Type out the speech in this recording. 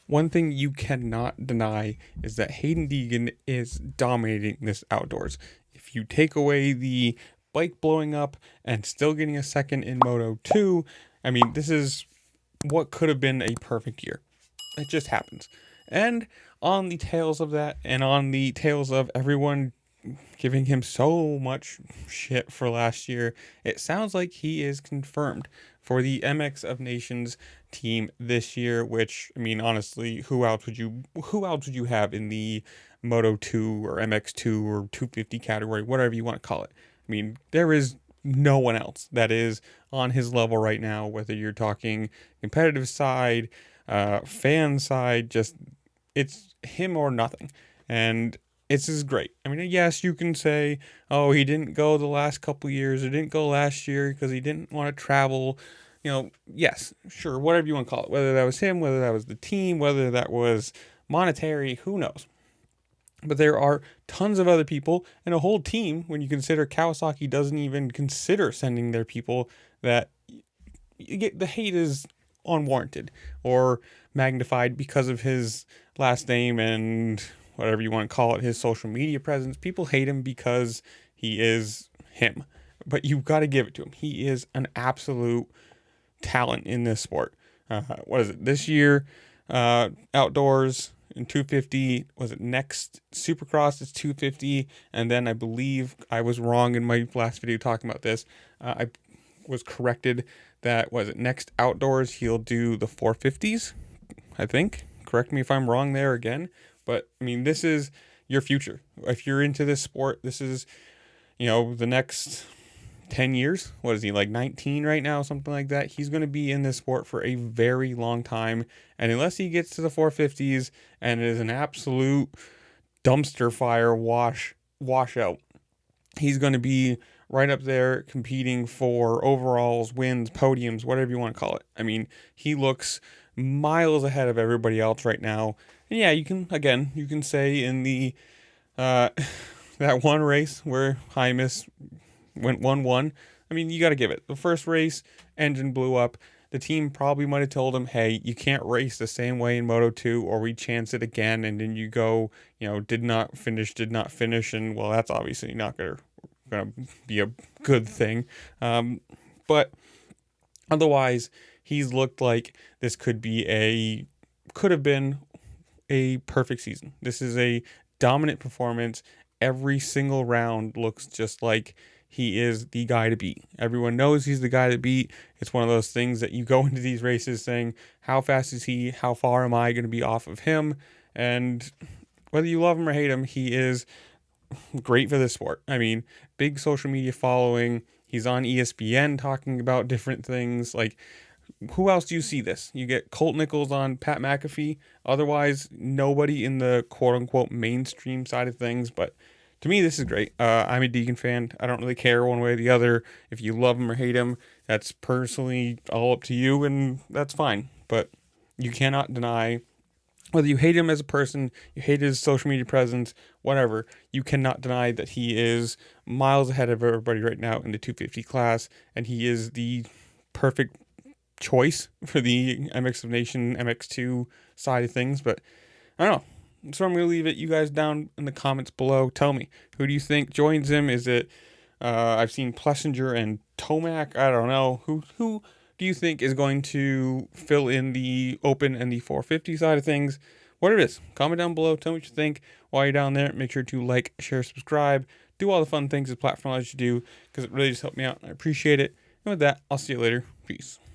One thing you cannot deny is that Haiden Deegan is dominating this outdoors. If you take away the bike blowing up and still getting a second in Moto 2, I mean, this is what could have been a perfect year. It just happens. And on the tails of that, and on the tails of everyone giving him so much shit for last year, it sounds like he is confirmed for the MX of Nations team this year, which, I mean, honestly, who else would you have in the Moto 2 or MX2 or 250 category, whatever you want to call it? I mean, there is no one else that is on his level right now, whether you're talking competitive side, fan side, just it's him or nothing. And it's just great. I mean, yes, you can say, oh, he didn't go the last couple years, or didn't go last year because he didn't want to travel. Yes, sure, whatever you want to call it. Whether that was him, whether that was the team, whether that was monetary, who knows? But there are tons of other people and a whole team when you consider Kawasaki doesn't even consider sending their people that you get the hate is unwarranted or magnified because of his last name and whatever you want to call it, his social media presence. People hate him because he is him. But you've got to give it to him. He is an absolute talent in this sport. What is it? This year, outdoors in 250, was it next Supercross is 250, and then I believe I was wrong in my last video talking about this. I was corrected that was it next outdoors he'll do the 450s, I think. Correct me if I'm wrong there again, but I mean this is your future. If you're into this sport, this is the next 10 years. What is he, like 19 right now, something like that? He's going to be in this sport for a very long time, and unless he gets to the 450s and it is an absolute dumpster fire washout, he's going to be right up there competing for overalls, wins, podiums, whatever you want to call it. I mean, he looks miles ahead of everybody else right now. And yeah, you can say in the that one race where Hymus went 1-1. I mean, you got to give it. The first race, engine blew up. The team probably might have told him, hey, you can't race the same way in Moto 2 or we chance it again. And then you go, did not finish. And well, that's obviously not going to be a good thing. But otherwise, he's looked like this could have been a perfect season. This is a dominant performance. Every single round looks just like he is the guy to beat. Everyone knows he's the guy to beat. It's one of those things that you go into these races saying, how fast is he? How far am I going to be off of him? And whether you love him or hate him, he is great for this sport. I mean, big social media following. He's on ESPN talking about different things. Like, who else do you see this? You get Colt Nichols on Pat McAfee. Otherwise, nobody in the quote-unquote mainstream side of things. But to me, this is great. I'm a Deegan fan. I don't really care one way or the other. If you love him or hate him, that's personally all up to you, and that's fine. But you cannot deny, whether you hate him as a person, you hate his social media presence, whatever, you cannot deny that he is miles ahead of everybody right now in the 250 class, and he is the perfect choice for the MX of Nation MX2 side of things. But I don't know, so I'm gonna leave it. You guys down in the comments below, tell me, who do you think joins him? Is it I've seen Plessinger and Tomac? I don't know. Who do you think is going to fill in the open and the 450 side of things? Whatever it is, comment down below, tell me what you think. While you're down there, make sure to like, share, subscribe, do all the fun things this platform allows you to do, because it really just helped me out and I appreciate it. And with that, I'll see you later. Peace.